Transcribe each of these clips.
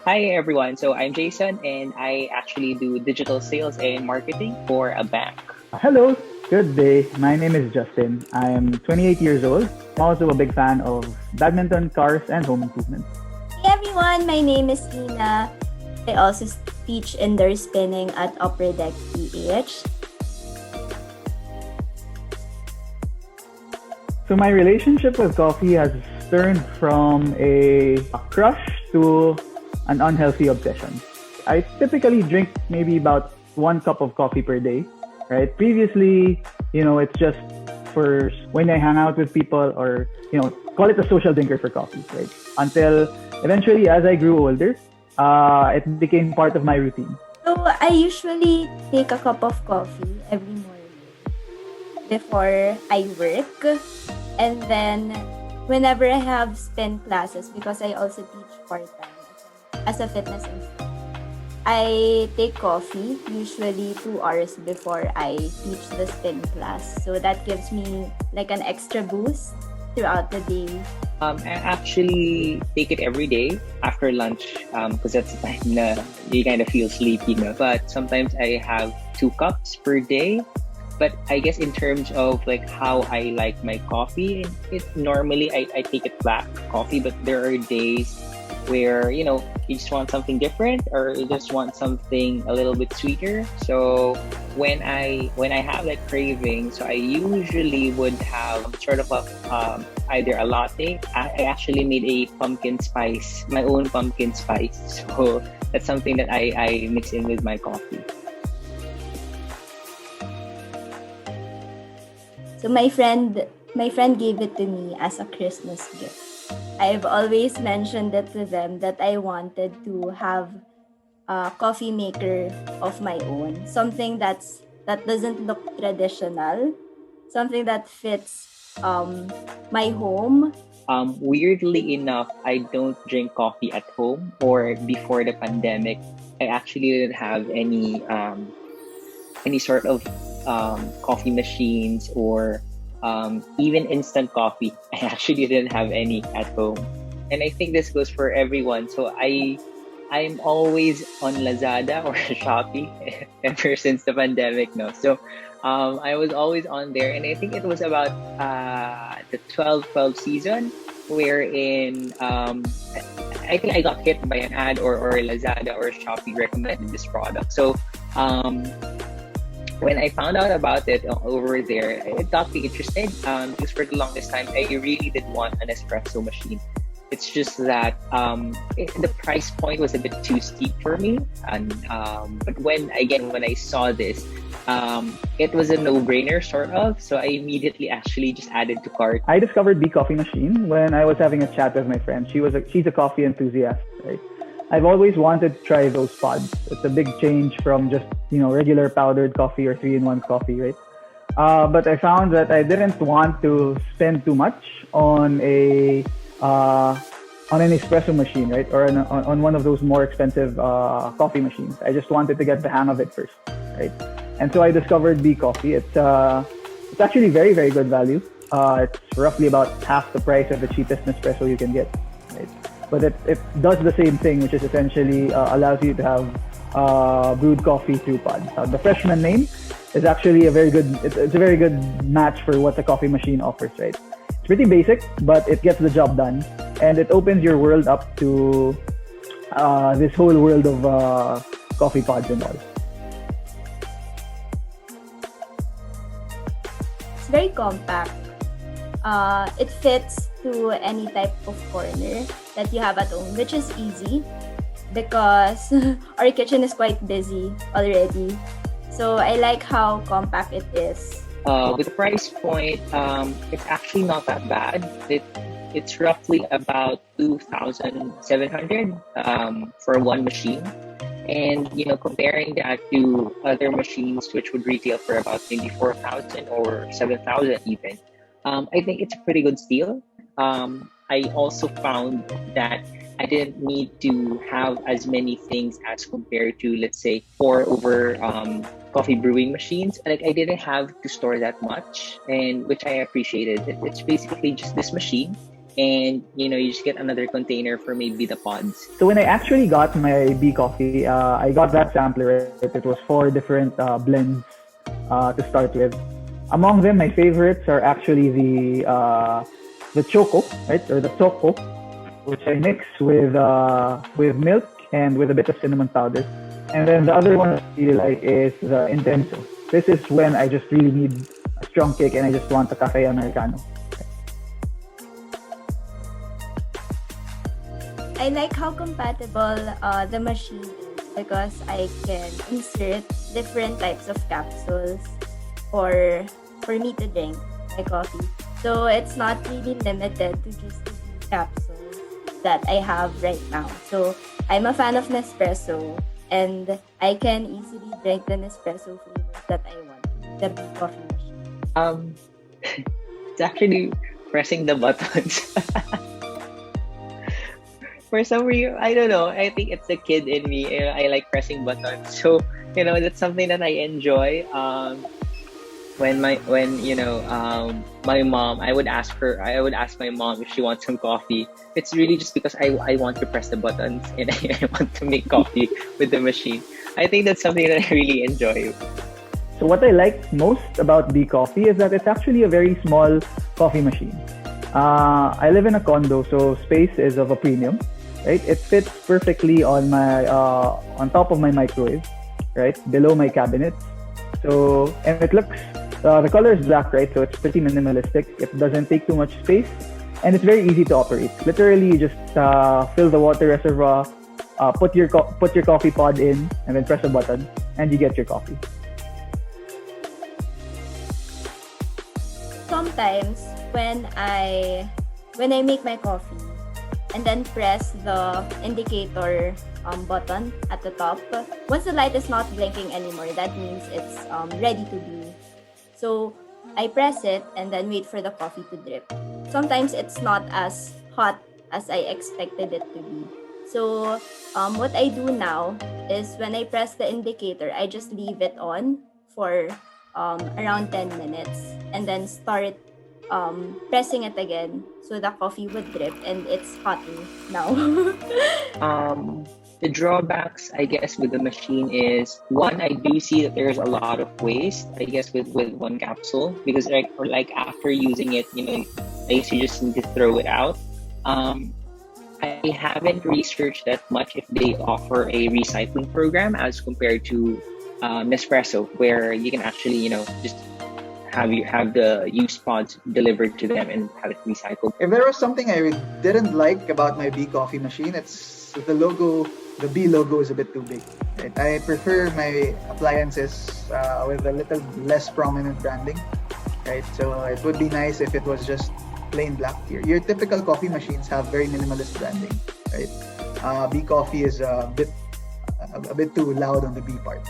Hi everyone. So I'm Jason and I actually do digital sales and marketing for a bank. Hello, good day. My name is Justin. I am 28 years old. I'm also a big fan of badminton, cars, and home improvement. Hey everyone, my name is Ina. I also teach indoor spinning at Upper Deck PH. So my relationship with coffee has turned from a crush to an unhealthy obsession. I typically drink maybe about 1 cup of coffee per day, right? Previously, it's just for when I hang out with people or, call it a social drinker for coffee, right? Until eventually, as I grew older, it became part of my routine. So I usually take a cup of coffee every morning before I work. And then whenever I have spin classes, because I also teach part-time as a fitness instructor, I take coffee usually 2 hours before I teach the spin class. So that gives me like an extra boost throughout the day. I actually take it every day after lunch because that's the time na you kind of feel sleepy. No? But sometimes I have 2 cups per day. But I guess in terms of like how I like my coffee, it normally I take it black coffee, but there are days where you just want something different or you just want something a little bit sweeter. So when I have that craving, so I usually would have sort of a either a latte. I actually made a pumpkin spice, my own pumpkin spice. So that's something that I mix in with my coffee. So my friend gave it to me as a Christmas gift. I've always mentioned it to them that I wanted to have a coffee maker of my own, something that doesn't look traditional, something that fits my home. Weirdly enough, I don't drink coffee at home or before the pandemic. I actually didn't have any sort of coffee machines or even instant coffee. I actually didn't have any at home. And I think this goes for everyone. So I'm always on Lazada or Shopee ever since the pandemic. No, so I was always on there, and I think it was about the 12-12 season wherein I think I got hit by an ad or Lazada or Shopee recommended this product. So when I found out about it over there, it got me interested because for the longest time, I really did want an espresso machine. It's just that the price point was a bit too steep for me. And but when I saw this, it was a no-brainer sort of. So I immediately actually just added to cart. I discovered the coffee machine when I was having a chat with my friend. She's a coffee enthusiast, right? I've always wanted to try those pods. It's a big change from just regular powdered coffee or 3-in-1 coffee, right? But I found that I didn't want to spend too much on an espresso machine, right? Or on one of those more expensive coffee machines. I just wanted to get the hang of it first, right? And so I discovered B Coffee. It's actually very, very good value. It's roughly about half the price of the cheapest Nespresso you can get, right? But it does the same thing, which is essentially allows you to have brewed coffee through pods. The Freshman name is actually it's a very good match for what the coffee machine offers, right? It's pretty basic, but it gets the job done, and it opens your world up to this whole world of coffee pods and all. It's very compact. It fits to any type of corner that you have at home, which is easy because our kitchen is quite busy already. So I like how compact it is. With the price point, it's actually not that bad. It's roughly about 2,700 for one machine. And comparing that to other machines which would retail for about maybe 4,000 or 7,000 even, I think it's a pretty good steal. I also found that I didn't need to have as many things as compared to, let's say, pour over coffee brewing machines. Like I didn't have to store that much, and which I appreciated. It's basically just this machine, and you just get another container for maybe the pods. So when I actually got my B coffee, I got that sampler. It was 4 different blends to start with. Among them, my favorites are actually the choco, right, or the choco, which I mix with milk and with a bit of cinnamon powder. And then the other one I really like is the intenso. This is when I just really need a strong kick and I just want a cafe americano. I like how compatible the machine is because I can insert different types of capsules for me to drink my coffee. So it's not really limited to just the capsules that I have right now. So I'm a fan of Nespresso and I can easily drink the Nespresso flavors that I want. The big coffee machine. It's actually pressing the buttons. For some reason, I don't know. I think it's the kid in me. I like pressing buttons. So, that's something that I enjoy. When my mom, I would ask my mom if she wants some coffee. It's really just because I want to press the buttons and I want to make coffee with the machine. I think that's something that I really enjoy. So what I like most about B Coffee is that it's actually a very small coffee machine. I live in a condo, so space is of a premium, right? It fits perfectly on top of my microwave, right, below my cabinet. So, and it looks, the color is black, right? So it's pretty minimalistic. It doesn't take too much space, and it's very easy to operate. Literally, you just fill the water reservoir, put your coffee pod in, and then press a button, and you get your coffee. Sometimes when I make my coffee and then press the indicator button at the top, once the light is not blinking anymore, that means it's ready to brew. So I press it and then wait for the coffee to drip. Sometimes it's not as hot as I expected it to be. So what I do now is when I press the indicator, I just leave it on for around 10 minutes and then start pressing it again so the coffee would drip, and it's hotting now. The drawbacks, I guess, with the machine is, one, I do see that there's a lot of waste, I guess, with one capsule, because like after using it, I used to just need to throw it out. I haven't researched that much if they offer a recycling program as compared to Nespresso, where you can actually, just have the used pods delivered to them and have it recycled. If there was something I didn't like about my B coffee machine, it's the logo. The B logo is a bit too big. Right? I prefer my appliances with a little less prominent branding. Right? So it would be nice if it was just plain black. Your typical coffee machines have very minimalist branding. Right? B coffee is a bit too loud on the B part.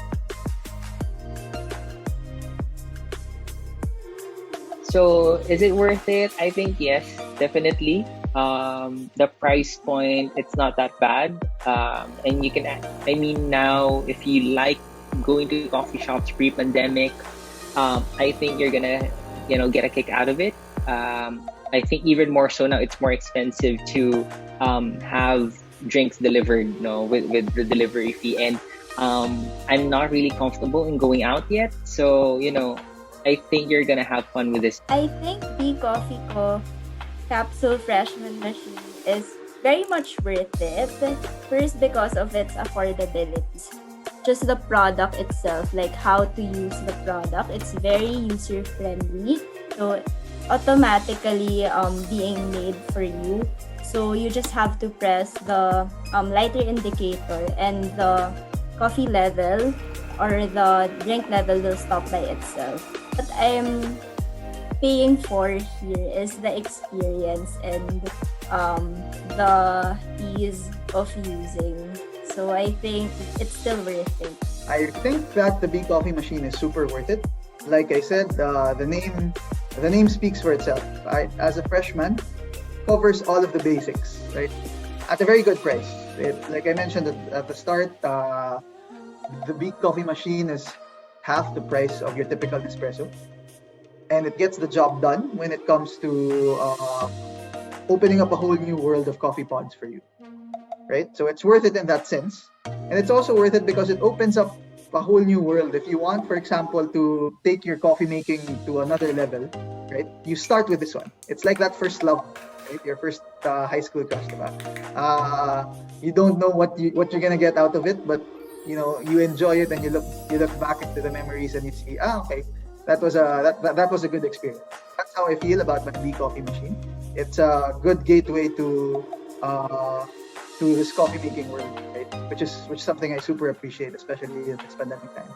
So is it worth it? I think yes, definitely. The price point, it's not that bad. And you can, now if you like going to coffee shops pre-pandemic, I think you're gonna, get a kick out of it. I think even more so now, it's more expensive to have drinks delivered, with the delivery fee. And I'm not really comfortable in going out yet. So, I think you're gonna have fun with this. I think the Coffee Capsule Freshman Machine is very much worth it. First, because of its affordability. Just the product itself, like how to use the product, it's very user-friendly. So, automatically being made for you. So, you just have to press the lighter indicator and the coffee level or the drink level will stop by itself. What I'm paying for here is the experience and the ease of using. So I think it's still worth it. I think that the B coffee machine is super worth it. Like I said, the name speaks for itself. As a freshman, covers all of the basics, right? At a very good price. Like I mentioned at the start, the B coffee machine is half the price of your typical espresso, and it gets the job done when it comes to opening up a whole new world of coffee pods for you, right? So it's worth it in that sense. And it's also worth it because it opens up a whole new world. If you want, for example, to take your coffee making to another level, right? You start with this one. It's like that first love, right? Your first high school crush, diba? You don't know what you're gonna get out of it, but you enjoy it, and you look back into the memories, and you see, okay, that was a good experience. That's how I feel about my Bee Coffee Machine. It's a good gateway to this coffee making world, right? Which is something I super appreciate, especially in this pandemic time.